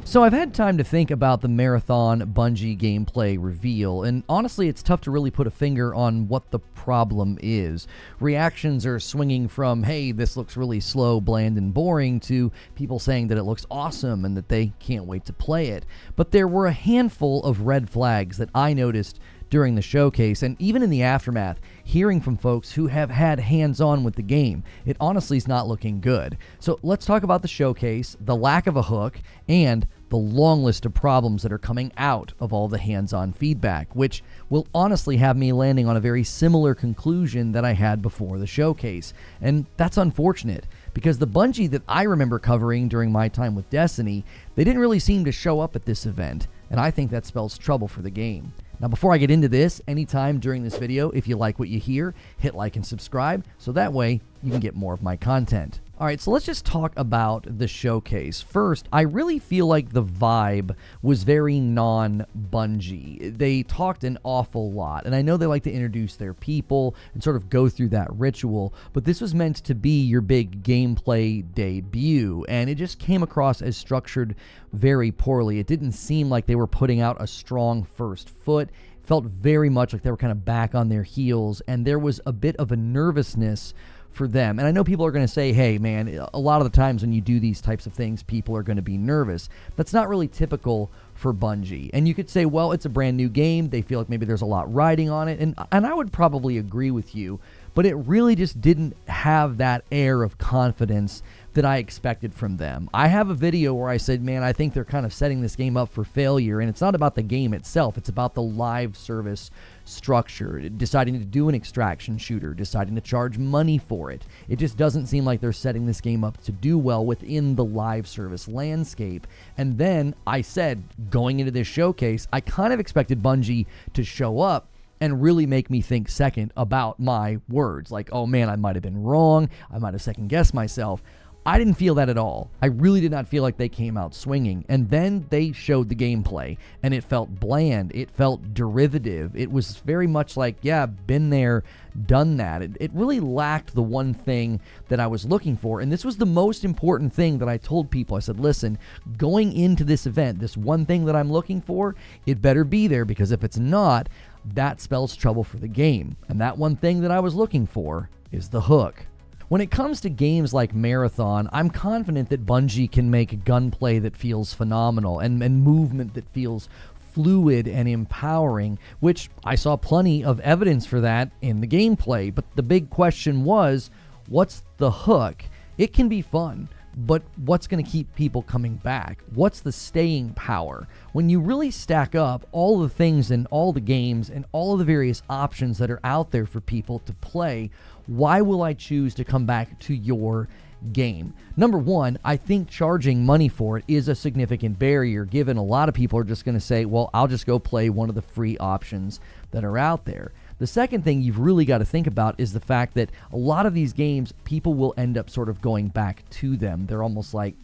So I've had time to think about the Marathon Bungie gameplay reveal, and honestly it's tough to really put a finger on what the problem is. Reactions are swinging from, hey, this looks really slow, bland, and boring, to people saying that it looks awesome and that they can't wait to play it. But there were a handful of red flags that I noticed during the showcase, and even in the aftermath, hearing from folks who have had hands-on with the game. It honestly is not looking good. So let's talk about the showcase, the lack of a hook, and the long list of problems that are coming out of all the hands-on feedback, which will honestly have me landing on a very similar conclusion that I had before the showcase. And that's unfortunate, because the Bungie that I remember covering during my time with Destiny, they didn't really seem to show up at this event, and I think that spells trouble for the game. Now, before I get into this, anytime during this video, if you like what you hear, hit like and subscribe, so that way you can get more of my content. All right, so let's just talk about the showcase. First, I really feel like the vibe was very non-Bungie. They talked an awful lot, and I know they like to introduce their people and sort of go through that ritual, but this was meant to be your big gameplay debut, and it just came across as structured very poorly. It didn't seem like they were putting out a strong first foot. It felt very much like they were kind of back on their heels, and there was a bit of a nervousness for them. And I know people are going to say, hey man, a lot of the times when you do these types of things, people are going to be nervous. That's not really typical for Bungie. And you could say, well, it's a brand new game. They feel like maybe there's a lot riding on it. And I would probably agree with you, but it really just didn't have that air of confidence that I expected from them. I have a video where I said, man, I think they're kind of setting this game up for failure, and it's not about the game itself, it's about the live service structure, deciding to do an extraction shooter, deciding to charge money for it. It just doesn't seem like they're setting this game up to do well within the live service landscape. And then I said, going into this showcase, I kind of expected Bungie to show up and really make me think second about my words. Like, oh man, I might have been wrong, I might have second guessed myself. I didn't feel that at all. I really did not feel like they came out swinging. And then they showed the gameplay, and it felt bland. It felt derivative. It was very much like, yeah, been there, done that. It really lacked the one thing that I was looking for. And this was the most important thing that I told people. I said, listen, going into this event, this one thing that I'm looking for, it better be there, because if it's not, that spells trouble for the game. And that one thing that I was looking for is the hook. When it comes to games like Marathon, I'm confident that Bungie can make gunplay that feels phenomenal and movement that feels fluid and empowering, which I saw plenty of evidence for that in the gameplay. But the big question was, what's the hook? It can be fun, but what's going to keep people coming back? What's the staying power? When you really stack up all the things in all the games and all of the various options that are out there for people to play, why will I choose to come back to your game? Number one, I think charging money for it is a significant barrier, given a lot of people are just going to say, well, I'll just go play one of the free options that are out there. The second thing you've really got to think about is the fact that a lot of these games, people will end up sort of going back to them. They're almost like,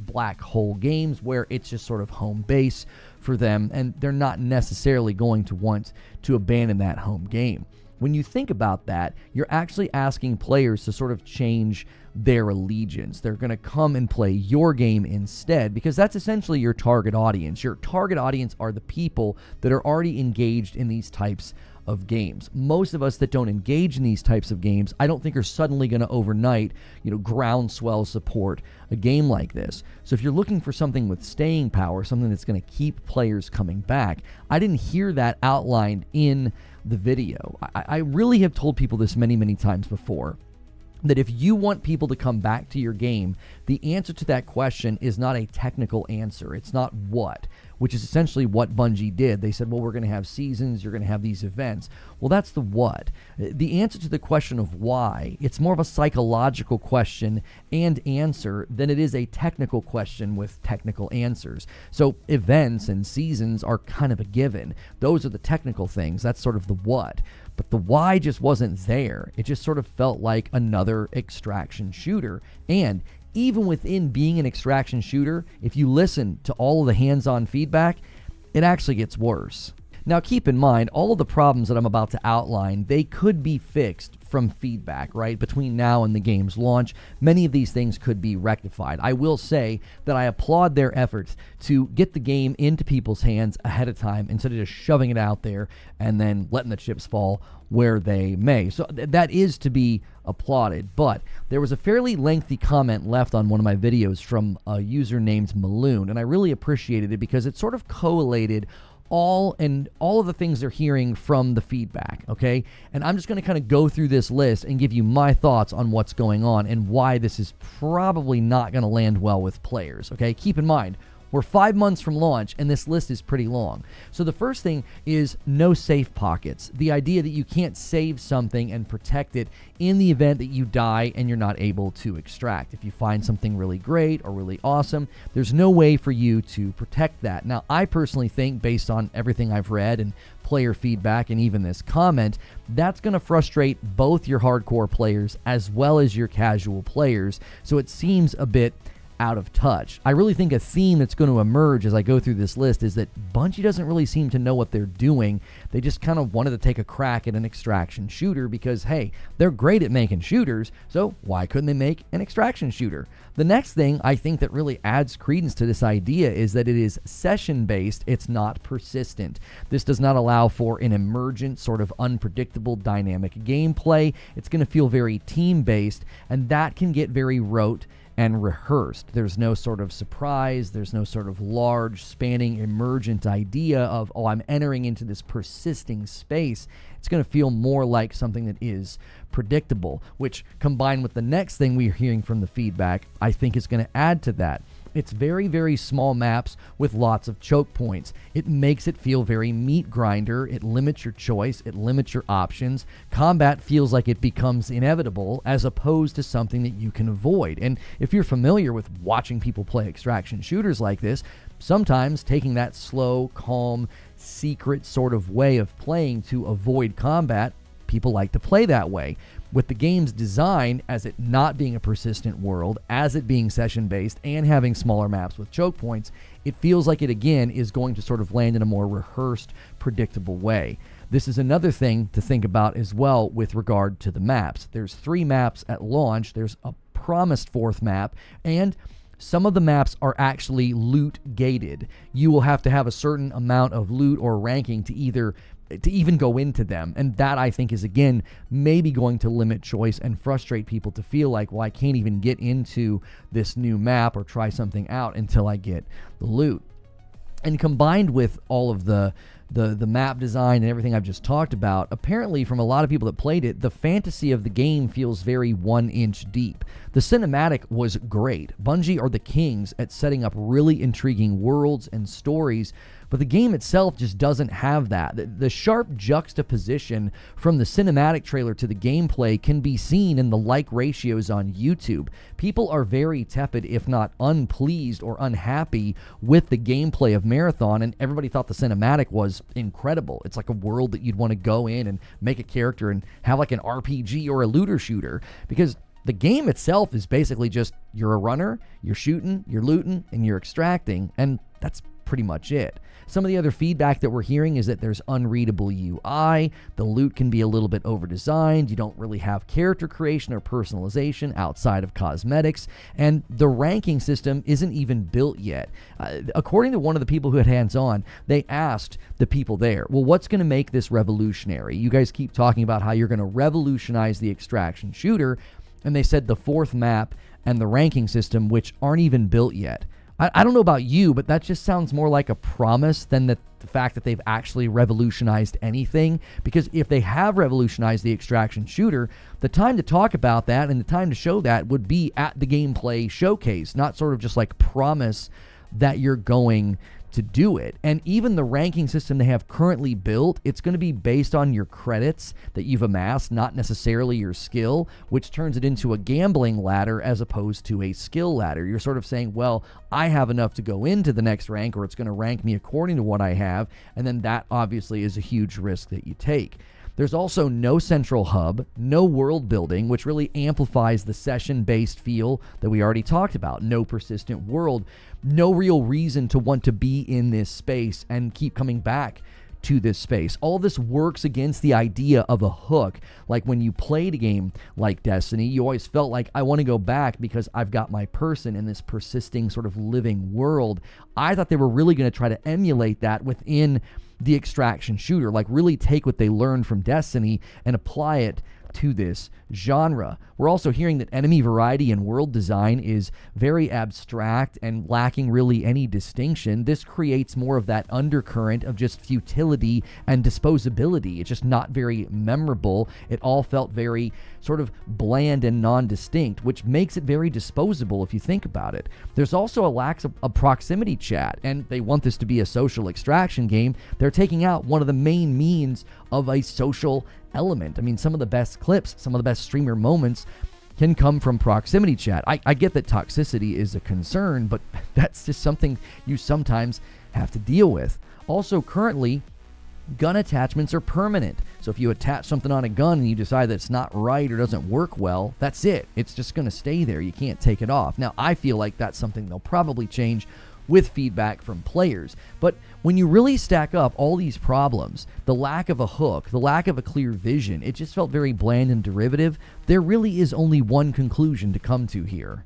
black hole games where it's just sort of home base for them, and they're not necessarily going to want to abandon that home game. When you think about that, you're actually asking players to sort of change their allegiance. They're going to come and play your game instead, because that's essentially your target audience. Your target audience are the people that are already engaged in these types of games. Most of us that don't engage in these types of games, I don't think are suddenly going to overnight, groundswell support a game like this. So if you're looking for something with staying power, something that's going to keep players coming back, I didn't hear that outlined in the video. I really have told people this many, many times before, that if you want people to come back to your game, the answer to that question is not a technical answer. It's not what, which is essentially what Bungie did. They said, well, we're going to have seasons, you're going to have these events. Well, that's the what. The answer to the question of why, it's more of a psychological question and answer than it is a technical question with technical answers. So events and seasons are kind of a given. Those are the technical things. That's sort of the what. But the why just wasn't there. It just sort of felt like another extraction shooter. And even within being an extraction shooter, if you listen to all of the hands-on feedback, it actually gets worse. Now keep in mind, all of the problems that I'm about to outline, they could be fixed from feedback, right? Between now and the game's launch, many of these things could be rectified. I will say that I applaud their efforts to get the game into people's hands ahead of time instead of just shoving it out there and then letting the chips fall where they may. So that is to be applauded. But there was a fairly lengthy comment left on one of my videos from a user named Maloon, and I really appreciated it because it sort of collated all of the things they're hearing from the feedback, okay? And I'm just going to kind of go through this list and give you my thoughts on what's going on and why this is probably not going to land well with players, okay? Keep in mind, we're 5 months from launch, and this list is pretty long. So the first thing is no safe pockets. The idea that you can't save something and protect it in the event that you die and you're not able to extract. If you find something really great or really awesome, there's no way for you to protect that. Now, I personally think, based on everything I've read and player feedback and even this comment, that's going to frustrate both your hardcore players as well as your casual players. So it seems a bit out of touch. I really think a theme that's going to emerge as I go through this list is that Bungie doesn't really seem to know what they're doing. They just kind of wanted to take a crack at an extraction shooter because, hey, they're great at making shooters, so why couldn't they make an extraction shooter? The next thing I think that really adds credence to this idea is that it is session-based, it's not persistent. This does not allow for an emergent, sort of unpredictable, dynamic gameplay. It's going to feel very team-based, and that can get very rote and rehearsed. There's no sort of surprise, there's no sort of large, spanning, emergent idea of, oh, I'm entering into this persisting space. It's going to feel more like something that is predictable, which, combined with the next thing we're hearing from the feedback, I think is going to add to that. It's very, very small maps with lots of choke points. It makes it feel very meat grinder. It limits your choice. It limits your options. Combat feels like it becomes inevitable as opposed to something that you can avoid. And if you're familiar with watching people play extraction shooters like this, sometimes taking that slow, calm, secret sort of way of playing to avoid combat, people like to play that way. With the game's design as it not being a persistent world, as it being session-based, and having smaller maps with choke points, it feels like it, again, is going to sort of land in a more rehearsed, predictable way. This is another thing to think about as well with regard to the maps. There's 3 maps at launch. There's a promised 4th map, and some of the maps are actually loot gated. You will have to have a certain amount of loot or ranking to even go into them. And that, I think, is, again, maybe going to limit choice and frustrate people to feel like, well, I can't even get into this new map or try something out until I get the loot. And combined with all of the map design and everything I've just talked about, apparently from a lot of people that played it, the fantasy of the game feels very 1 inch deep. The cinematic was great. Bungie are the kings at setting up really intriguing worlds and stories, but the game itself just doesn't have that. The sharp juxtaposition from the cinematic trailer to the gameplay can be seen in the like ratios on YouTube. People are very tepid, if not unpleased or unhappy with the gameplay of Marathon, and everybody thought the cinematic was incredible. It's like a world that you'd want to go in and make a character and have like an RPG or a looter shooter, because the game itself is basically just, you're a runner, you're shooting, you're looting, and you're extracting, and that's pretty much it. Some of the other feedback that we're hearing is that there's unreadable UI, the loot can be a little bit over-designed, you don't really have character creation or personalization outside of cosmetics, and the ranking system isn't even built yet. According to one of the people who had hands-on, they asked the people there, well, what's going to make this revolutionary? You guys keep talking about how you're going to revolutionize the extraction shooter, and they said the 4th map and the ranking system, which aren't even built yet. I don't know about you, but that just sounds more like a promise than the fact that they've actually revolutionized anything. Because if they have revolutionized the extraction shooter, the time to talk about that and the time to show that would be at the gameplay showcase, not sort of just like promise that you're going to do it. And even the ranking system they have currently built, it's going to be based on your credits that you've amassed, not necessarily your skill, which turns it into a gambling ladder as opposed to a skill ladder. You're sort of saying, well, I have enough to go into the next rank, or it's going to rank me according to what I have, and then that obviously is a huge risk that you take. There's also no central hub, no world building, which really amplifies the session-based feel that we already talked about. No persistent world, no real reason to want to be in this space and keep coming back to this space. All this works against the idea of a hook. Like when you played a game like Destiny, you always felt like, I want to go back because I've got my person in this persisting sort of living world. I thought they were really going to try to emulate that within the extraction shooter, like really take what they learned from Destiny and apply it to this genre. We're also hearing that enemy variety and world design is very abstract and lacking really any distinction. This creates more of that undercurrent of just futility and disposability. It's just not very memorable. It all felt very sort of bland and non-distinct, which makes it very disposable if you think about it. There's also a lack of proximity chat, and they want this to be a social extraction game. They're taking out one of the main means of a social element. I mean, some of the best clips, some of the best streamer moments can come from proximity chat. I get that toxicity is a concern, but that's just something you sometimes have to deal with. Also, currently, gun attachments are permanent. So if you attach something on a gun and you decide that it's not right or doesn't work well, that's it. It's just going to stay there. You can't take it off. Now, I feel like that's something they'll probably change with feedback from players. But when you really stack up all these problems, the lack of a hook, the lack of a clear vision, it just felt very bland and derivative. There really is only one conclusion to come to here.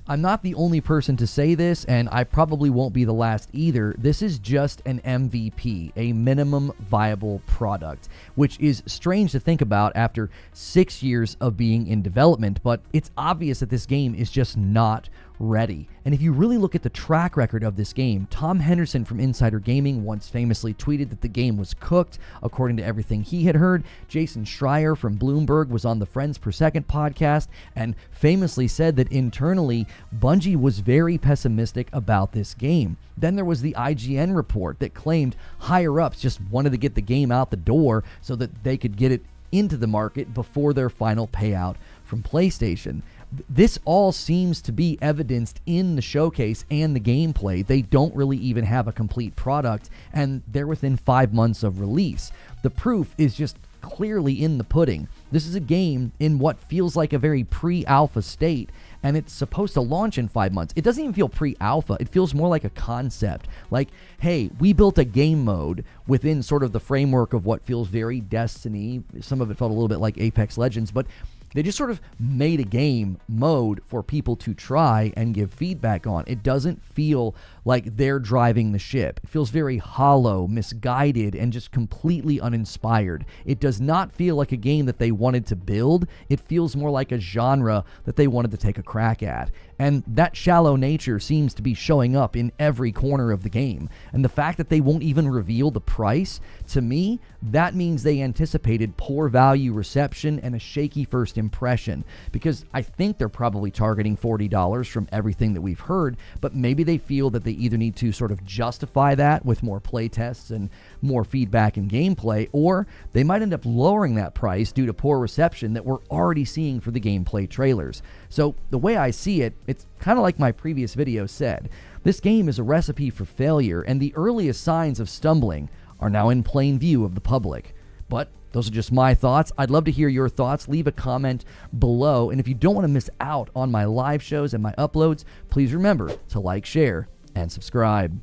I'm not the only person to say this, and I probably won't be the last either. This is just an MVP, a minimum viable product, which is strange to think about after 6 years of being in development, but it's obvious that this game is just not ready. And if you really look at the track record of this game, Tom Henderson from Insider Gaming once famously tweeted that the game was cooked, according to everything he had heard. Jason Schreier from Bloomberg was on the Friends Per Second podcast and famously said that internally, Bungie was very pessimistic about this game. Then there was the IGN report that claimed higher-ups just wanted to get the game out the door so that they could get it into the market before their final payout from PlayStation. This all seems to be evidenced in the showcase and the gameplay. They don't really even have a complete product, and they're within 5 months of release. The proof is just clearly in the pudding. This is a game in what feels like a very pre-alpha state, and it's supposed to launch in 5 months. It doesn't even feel pre-alpha. It feels more like a concept. Like, hey, we built a game mode within sort of the framework of what feels very Destiny. Some of it felt a little bit like Apex Legends, but they just sort of made a game mode for people to try and give feedback on. It doesn't feel like they're driving the ship. It feels very hollow, misguided, and just completely uninspired. It does not feel like a game that they wanted to build. It feels more like a genre that they wanted to take a crack at. And that shallow nature seems to be showing up in every corner of the game. And the fact that they won't even reveal the price, to me, that means they anticipated poor value reception and a shaky first impression. Because I think they're probably targeting $40 from everything that we've heard, but maybe they feel that they either need to sort of justify that with more play tests and more feedback and gameplay, or they might end up lowering that price due to poor reception that we're already seeing for the gameplay trailers. So the way I see it, it's kind of like my previous video said. This game is a recipe for failure, and the earliest signs of stumbling are now in plain view of the public. But those are just my thoughts. I'd love to hear your thoughts. Leave a comment below. And if you don't want to miss out on my live shows and my uploads, please remember to like, share, and subscribe.